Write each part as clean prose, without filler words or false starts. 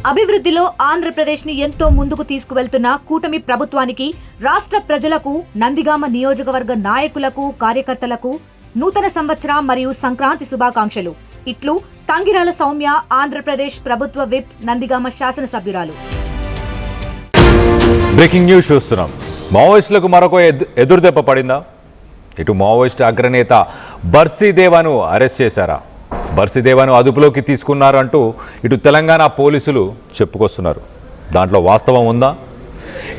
అభివృద్ధిలో ఆంధ్రప్రదేశ్ని ఎంతో ముందుకు తీసుకువెళ్తున్న కూటమి ప్రభుత్వానికి, రాష్ట్ర ప్రజలకు, నందిగామ నియోజకవర్గ నాయకులకు, కార్యకర్తలకు నూతన సంవత్సర మరియు సంక్రాంతి శుభాకాంక్షలు. ఇట్లు తంగిరాల సౌమ్య, ఆంధ్రప్రదేశ్ ప్రభుత్వ విప్, నందిగామ శాసనసభ్యురాలు. బ్రేకింగ్ న్యూస్ చూస్తున్నాం. మావోయిస్టులకు మరొక ఎదురుదెబ్బ పడిందా? ఇటు మావోయిస్టు అగ్రనేత బర్సీదేవాను అరెస్ట్ చేశారా? బర్సీదేవాను అదుపులోకి తీసుకున్నారు అంటూ ఇటు తెలంగాణ పోలీసులు చెప్పుకొస్తున్నారు. దాంట్లో వాస్తవం ఉందా?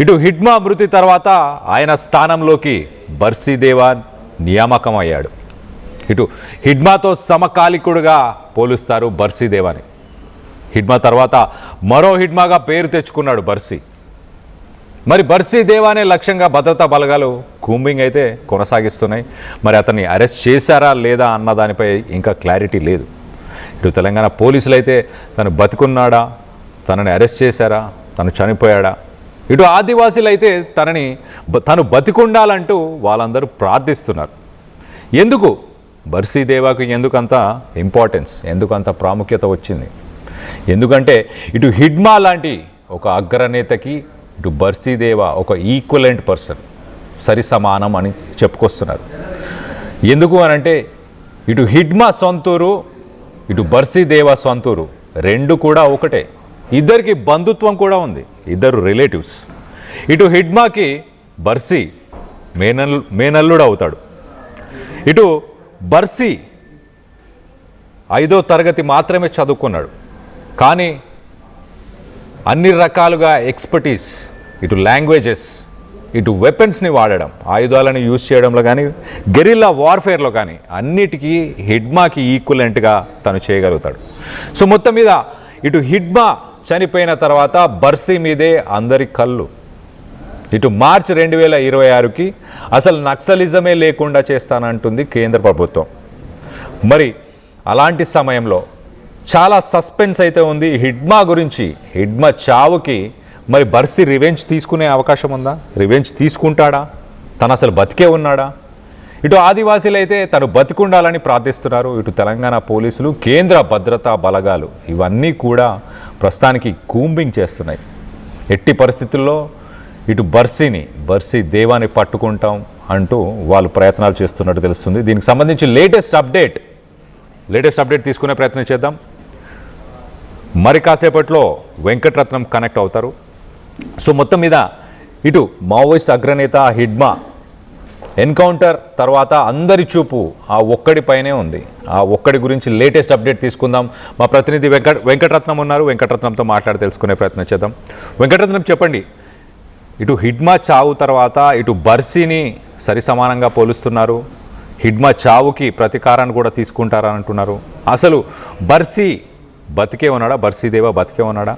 ఇటు హిడ్మా మృతి తర్వాత ఆయన స్థానంలోకి బర్సీదేవా నియామకం అయ్యాడు. ఇటు హిడ్మాతో సమకాలికుడుగా పోలుస్తారు బర్సీదేవాని. హిడ్మా తర్వాత మరో హిడ్మాగా పేరు తెచ్చుకున్నాడు బర్సీ. మరి బర్సీదేవానే లక్ష్యంగా భద్రతా బలగాలు కూంబింగ్ అయితే కొనసాగిస్తున్నాయి. మరి అతన్ని అరెస్ట్ చేశారా లేదా అన్న దానిపై ఇంకా క్లారిటీ లేదు. ఇటు తెలంగాణ పోలీసులు అయితే తను బతికున్నాడా, తనని అరెస్ట్ చేశారా, తను చనిపోయాడా? ఇటు ఆదివాసీలు అయితే తను బతికుండాలంటూ వాళ్ళందరూ ప్రార్థిస్తున్నారు. ఎందుకు బర్సీదేవాకు ఎందుకంత ఇంపార్టెన్స్, ఎందుకంత ప్రాముఖ్యత వచ్చింది? ఎందుకంటే ఇటు హిడ్మా లాంటి ఒక అగ్రనేతకి ఇటు బర్సీదేవా ఒక ఈక్వలెంట్ పర్సన్, సరి సమానం అని చెప్పుకొస్తున్నారు. ఎందుకు అనంటే ఇటు హిడ్మా సొంతూరు, ఇటు బర్సీదేవా సొంతూరు రెండు కూడా ఒకటే. ఇద్దరికి బంధుత్వం కూడా ఉంది, ఇద్దరు రిలేటివ్స్. ఇటు హిడ్మాకి బర్సీ మేనల్లుడు అవుతాడు. ఇటు బర్సీ 5వ తరగతి మాత్రమే చదువుకున్నాడు, కానీ అన్ని రకాలుగా ఎక్స్పర్టీస్, ఇటు లాంగ్వేజెస్, ఇటు వెపన్స్ని వాడడం, ఆయుధాలను యూజ్ చేయడంలో కానీ, గెరిల్లా వార్ఫేర్లో కానీ అన్నిటికీ హిడ్మాకి ఈక్వలెంట్గా తను చేయగలుగుతాడు. సో మొత్తం మీద ఇటు హిడ్మా చనిపోయిన తర్వాత బర్సీ మీదే అందరి కళ్ళు. ఇటు మార్చి 2026కి అసలు నక్సలిజమే లేకుండా చేస్తానంటుంది కేంద్ర ప్రభుత్వం. మరి అలాంటి సమయంలో చాలా సస్పెన్స్ అయితే ఉంది హిడ్మా గురించి. హిడ్మా చావుకి మరి బర్సీ రివెంజ్ తీసుకునే అవకాశం ఉందా? రివెంజ్ తీసుకుంటాడా? తను అసలు బతికే ఉన్నాడా? ఇటు ఆదివాసీలు అయితే తను బతికుండాలని ప్రార్థిస్తున్నారు. ఇటు తెలంగాణ పోలీసులు, కేంద్ర భద్రతా బలగాలు ఇవన్నీ కూడా ప్రస్తుతానికి కూంబింగ్ చేస్తున్నాయి. ఎట్టి పరిస్థితుల్లో ఇటు బర్సీదేవాని పట్టుకుంటాం అంటూ వాళ్ళు ప్రయత్నాలు చేస్తున్నట్టు తెలుస్తుంది. దీనికి సంబంధించి లేటెస్ట్ అప్డేట్ తీసుకునే ప్రయత్నం చేద్దాం. మరి కాసేపట్లో వెంకటరత్నం కనెక్ట్ అవుతారు. సో మొత్తం మీద ఇటు మావోయిస్ట్ అగ్రనేత హిడ్మా ఎన్కౌంటర్ తర్వాత అందరి చూపు ఆ ఒక్కడిపైనే ఉంది. ఆ ఒక్కడి గురించి లేటెస్ట్ అప్డేట్ తీసుకుందాం. మా ప్రతినిధి వెంకటరత్నం ఉన్నారు. వెంకటరత్నంతో మాట్లాడి తెలుసుకునే ప్రయత్నం చేద్దాం. వెంకటరత్నం, చెప్పండి, ఇటు హిడ్మా చావు తర్వాత ఇటు బర్సీని సరి సమానంగా పోలుస్తున్నారు. హిడ్మా చావుకి ప్రతీకారాన్ని కూడా తీసుకుంటారని అంటున్నారు. అసలు బర్సీ బతికే ఉన్నాడా? బర్సీదేవా బతికే ఉన్నాడా?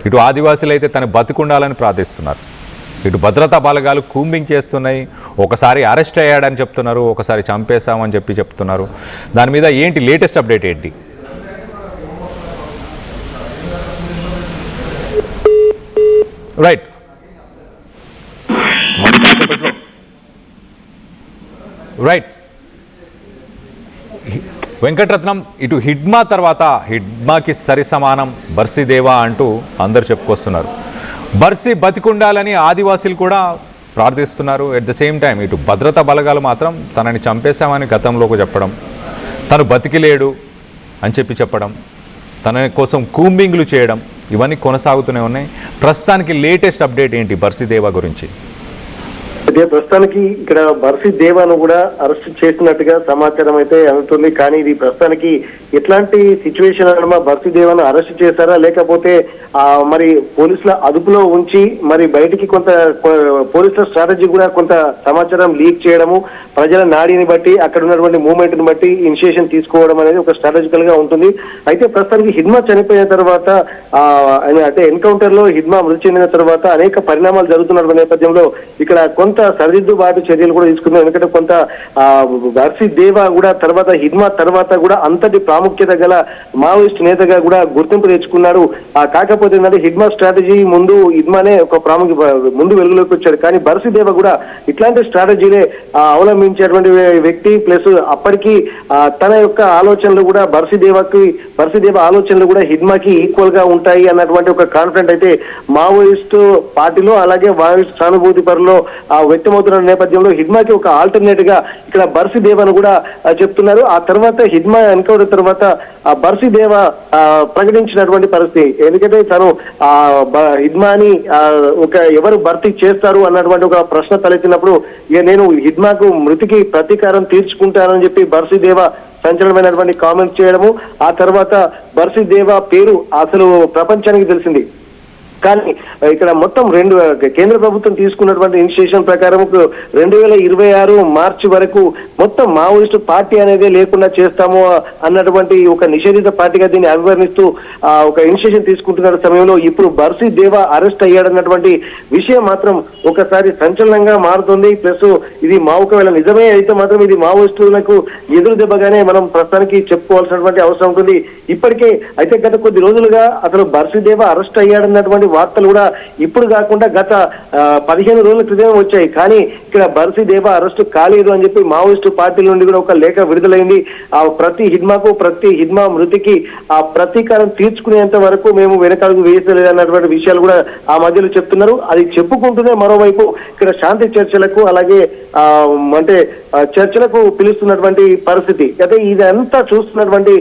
ఇటు ఆదివాసీలు అయితే తను బతికుండాలని ప్రార్థిస్తున్నారు. ఇటు భద్రతా బలగాలు కూంబింగ్ చేస్తున్నాయి. ఒకసారి అరెస్ట్ అయ్యాడని చెప్తున్నారు, ఒకసారి చంపేశామని చెప్తున్నారు. దాని మీద ఏంటి లేటెస్ట్ అప్డేట్ ఏంటి? రైట్ వెంకటరత్నం, ఇటు హిడ్మా తర్వాత హిడ్మాకి సరి సమానం బర్సీదేవా అంటూ అందరు చెప్పుకొస్తున్నారు. బర్సీ బతికుండాలని ఆదివాసీలు కూడా ప్రార్థిస్తున్నారు. ఎట్ ద సేమ్ టైం ఇటు భద్రతా బలగాలు మాత్రం తనని చంపేశామని గతంలోకి చెప్పడం, తను బతికిలేడు అని చెప్పడం, తన కోసం కూంబింగ్లు చేయడం, ఇవన్నీ కొనసాగుతూనే ఉన్నాయి. ప్రస్తుతానికి లేటెస్ట్ అప్డేట్ ఏంటి బర్సీదేవా గురించి? అయితే ప్రస్తుతానికి ఇక్కడ బర్సీదేవాను కూడా అరెస్ట్ చేసినట్టుగా సమాచారం అయితే అందుతుంది. కానీ ఇది ప్రస్తుతానికి ఎట్లాంటి సిచ్యువేషన్ అనమా, బర్సీదేవాను అరెస్ట్ చేశారా లేకపోతే మరి పోలీసుల అదుపులో ఉంచి మరి బయటికి కొంత పోలీసుల స్ట్రాటజీ కూడా కొంత సమాచారం లీక్ చేయడము, ప్రజల నాడిని బట్టి అక్కడ ఉన్నటువంటి మూవ్మెంట్ ని బట్టి ఇనిషియేషన్ తీసుకోవడం అనేది ఒక స్ట్రాటజికల్ గా ఉంటుంది. అయితే ప్రస్తుతానికి హిడ్మా చనిపోయిన తర్వాత అంటే ఎన్కౌంటర్ లో హిడ్మా మృతి చెందిన తర్వాత అనేక పరిణామాలు జరుగుతున్న నేపథ్యంలో ఇక్కడ కొంత సరిదిద్దుబాటు చర్యలు కూడా తీసుకున్నాం. ఎందుకంటే కొంత బర్సీదేవా కూడా తర్వాత హిడ్మా తర్వాత కూడా అంతటి ప్రాముఖ్యత గల మావోయిస్ట్ నేతగా కూడా గుర్తింపు తెచ్చుకున్నాడు. కాకపోతే ఏంటంటే హిడ్మా స్ట్రాటజీ ముందు హిడ్మానే ఒక ముందు వెలుగులోకి వచ్చాడు. కానీ బర్సీదేవా కూడా ఇట్లాంటి స్ట్రాటజీనే అవలంబించేటువంటి వ్యక్తి. ప్లస్ అప్పటికి తన యొక్క ఆలోచనలు కూడా బర్సీదేవా ఆలోచనలు కూడా హిడ్మాకి ఈక్వల్ గా ఉంటాయి. ఉంటాయి అన్నటువంటి ఒక కాన్ఫిడెంట్ అయితే మావోయిస్టు పార్టీలో అలాగే మావోయిస్టు సానుభూతి పరులో వ్యక్తమవుతున్న నేపథ్యంలో హిడ్మాకి ఒక ఆల్టర్నేట్ గా ఇక్కడ బర్సి దేవాను కూడా చెప్తున్నారు. ఆ తర్వాత హిడ్మా ఎన్కౌంటర్ తర్వాత బర్సి దేవ ప్రకటించినటువంటి పరిస్థితి. ఎందుకంటే తను హిడ్మాని ఎవరు భర్తీ చేస్తారు అన్నటువంటి ఒక ప్రశ్న తలెత్తినప్పుడు నేను హిడ్మాకు మృతికి ప్రతీకారం తీర్చుకుంటానని చెప్పి బర్సి దేవ సంచలనమైనటువంటి కామెంట్స్ చేయడము, ఆ తర్వాత బర్సి దేవ పేరు అసలు ప్రపంచానికి తెలిసింది. కానీ ఇక్కడ మొత్తం కేంద్ర ప్రభుత్వం తీసుకున్నటువంటి ఇనిషియేషన్ ప్రకారం 2026 మార్చి వరకు మొత్తం మావోయిస్టు పార్టీ అనేది లేకుండా చేస్తాము అన్నటువంటి ఒక నిషేధిత పార్టీగా దీన్ని అభివర్ణిస్తూ ఒక ఇనిషియేషన్ తీసుకుంటున్న సమయంలో ఇప్పుడు బర్సి దేవ అరెస్ట్ అయ్యాడన్నటువంటి విషయం మాత్రం ఒకసారి సంచలనంగా మారుతుంది. ప్లస్ ఇది ఒకవేళ నిజమే అయితే మాత్రం ఇది మావోయిస్టులకు ఎదురు దెబ్బగానే మనం ప్రస్తుతానికి చెప్పుకోవాల్సినటువంటి అవసరం ఉంటుంది. ఇప్పటికే అయితే గత కొద్ది రోజులుగా అసలు బర్సి దేవ అరెస్ట్ అయ్యాడన్నటువంటి వార్తలు కూడా ఇప్పుడు కాకుండా గత 15 రోజుల క్రితం వచ్చాయి. కానీ ఇక్కడ బర్సి దేవ అరెస్టు కాలేదు అని చెప్పి మావోయిస్టు పార్టీల నుండి కూడా ఒక లేఖ విడుదలైంది. ప్రతి హిడ్మా మృతికి ప్రతీకారం తీర్చుకునేంత వరకు మేము వెనకాలకు వేయలేదు అన్నటువంటి విషయాలు కూడా ఆ మధ్యలో చెప్తున్నారు. అది చెప్పుకుంటూనే మరోవైపు ఇక్కడ శాంతి చర్చలకు అలాగే చర్చలకు పిలుస్తున్నటువంటి పరిస్థితి. అయితే ఇదంతా చూస్తున్నటువంటి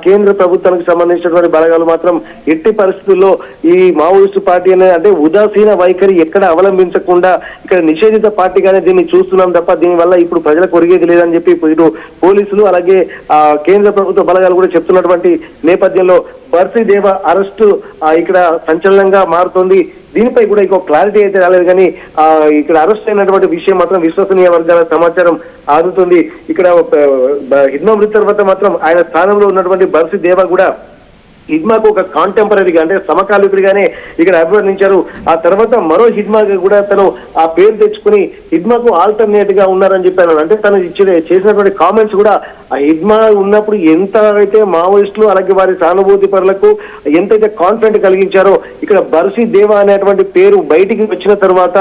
కేంద్ర ప్రభుత్వానికి సంబంధించినటువంటి బలగాలు మాత్రం ఎట్టి పరిస్థితుల్లో ఈ మావోయిస్టు పార్టీ అంటే ఉదాసీన వైఖరి ఎక్కడ అవలంబించకుండా ఇక్కడ నిషేధిత పార్టీగానే దీన్ని చూస్తున్నాం తప్ప దీనివల్ల ఇప్పుడు ప్రజలకు ఒరిగేది లేదని చెప్పి ఇటు పోలీసులు అలాగే కేంద్ర ప్రభుత్వ బలగాలు కూడా చెప్తున్నటువంటి నేపథ్యంలో బర్సి దేవ అరెస్టు ఇక్కడ సంచలనంగా మారుతోంది. దీనిపై కూడా ఇంకో క్లారిటీ అయితే రాలేదు. కానీ ఇక్కడ అరెస్ట్ అయినటువంటి విషయం మాత్రం విశ్వసనీయ వర్గాల సమాచారం అందుతుంది. ఇక్కడ హిడ్మా మృతి తర్వాత మాత్రం ఆయన స్థానంలో ఉన్నటువంటి బర్సి దేవ కూడా హిడ్మాకు ఒక కాంటెంపరీగా అంటే సమకాలికుడిగానే ఇక్కడ అభివర్ణించారు. ఆ తర్వాత మరో హిడ్మాగా కూడా తను ఆ పేరు తెచ్చుకుని హిడ్మాకు ఆల్టర్నేట్ గా ఉన్నారని చెప్పారు. అంటే తను చేసినటువంటి కామెంట్స్ కూడా ఆ హిడ్మా ఉన్నప్పుడు ఎంత అయితే మావోయిస్టులు అలాగే వారి సానుభూతి పరులకు ఎంతైతే కాన్ఫిడెంట్ కలిగించారో ఇక్కడ బర్సి దేవ అనేటువంటి పేరు బయటికి వచ్చిన తర్వాత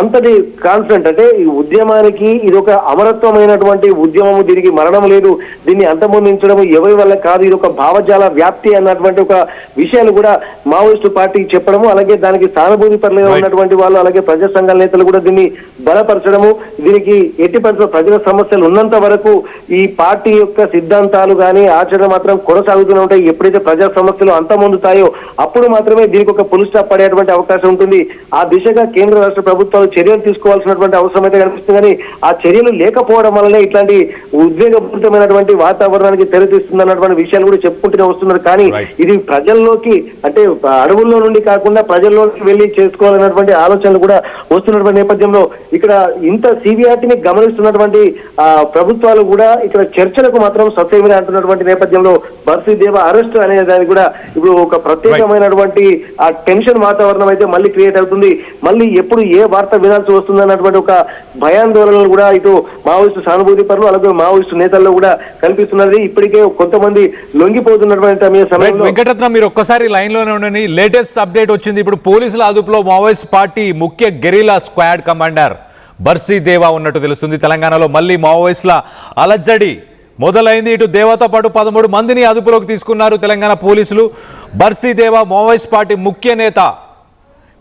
అంతటి కాన్ఫిడెంట్ అంటే ఈ ఉద్యమానికి ఇది ఒక అమరత్వమైనటువంటి ఉద్యమము, దీనికి మరణం లేదు, దీన్ని అంతమొందించడం ఎవరి వల్ల కాదు, ఇది ఒక భావజాల వ్యాప్తి అన్నటువంటి ఒక విషయాలు కూడా మావోయిస్టు పార్టీకి చెప్పడము అలాగే దానికి సానుభూతి పరులుగా ఉన్నటువంటి వాళ్ళు అలాగే ప్రజా సంఘాల నేతలు కూడా దీన్ని బలపరచడము, దీనికి ఎట్టి పరిస్థితుల్లో ప్రజల సమస్యలు ఉన్నంత వరకు ఈ పార్టీ యొక్క సిద్ధాంతాలు కానీ ఆచరణ మాత్రం కొనసాగుతూనే ఉంటాయి. ఎప్పుడైతే ప్రజా సమస్యలు అంతమొందుతాయో అప్పుడు మాత్రమే దీనికి ఒక పులి స్టాప్ పడేటువంటి అవకాశం ఉంటుంది. ఆ దిశగా కేంద్ర రాష్ట్ర ప్రభుత్వాలు చర్యలు తీసుకోవాల్సినటువంటి అవసరం అయితే కనిపిస్తుంది. కానీ ఆ చర్యలు లేకపోవడం వల్లనే ఇట్లాంటి ఉద్వేగపూరితమైనటువంటి వాతావరణానికి తెరతీస్తుంది అన్నటువంటి విషయాలు కూడా చెప్పుకుంటూనే వస్తున్నారు. కానీ ఇది ప్రజల్లోకి అంటే అడవుల్లో నుండి కాకుండా ప్రజల్లోకి వెళ్ళి చేసుకోవాలన్నటువంటి ఆలోచనలు కూడా వస్తున్నటువంటి నేపథ్యంలో ఇక్కడ ఇంత సివిఆర్టీని గమనిస్తున్నటువంటి ప్రభుత్వాలు కూడా ఇక్కడ చర్చలకు మాత్రం ససేమిరా అంటున్నటువంటి నేపథ్యంలో బర్సి దేవ అరెస్ట్ అనే దానికి కూడా ఇప్పుడు ఒక ప్రత్యేకమైనటువంటి ఆ టెన్షన్ వాతావరణం అయితే మళ్ళీ క్రియేట్ అవుతుంది. మళ్ళీ ఎప్పుడు ఏ వార్త వినాల్సి వస్తుంది అన్నటువంటి ఒక భయాందోళనలు కూడా ఇటు మావోయిస్టు సానుభూతి పరులు అలాగే మావోయిస్టు నేతల్లో కూడా కనిపిస్తున్నది. ఇప్పటికే కొంతమంది లొంగిపోతున్నటువంటి సమయంలో వెంకటరత్న మీరు ఒక్కసారి లైన్ లోనే ఉండండి. లేటెస్ట్ అప్డేట్ వచ్చింది. ఇప్పుడు పోలీసుల అదుపులో మావోయిస్ట్ పార్టీ ముఖ్య గెరిలా స్క్వాడ్ కమాండర్ బర్సి దేవా ఉన్నట్టు తెలుస్తుంది. తెలంగాణలో మళ్ళీ మావోయిస్టుల అలజడి మొదలైంది. ఇటు దేవాతో పాటు 13 మందిని అదుపులోకి తీసుకున్నారు తెలంగాణ పోలీసులు. బర్సి దేవా మావోయిస్ట్ పార్టీ ముఖ్య నేత,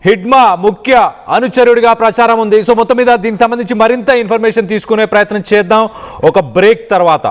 హిడ్మా ముఖ్య అనుచరుడిగా ప్రచారం ఉంది. సో మొత్తం మీద దీనికి సంబంధించి మరింత ఇన్ఫర్మేషన్ తీసుకునే ప్రయత్నం చేద్దాం ఒక బ్రేక్ తర్వాత.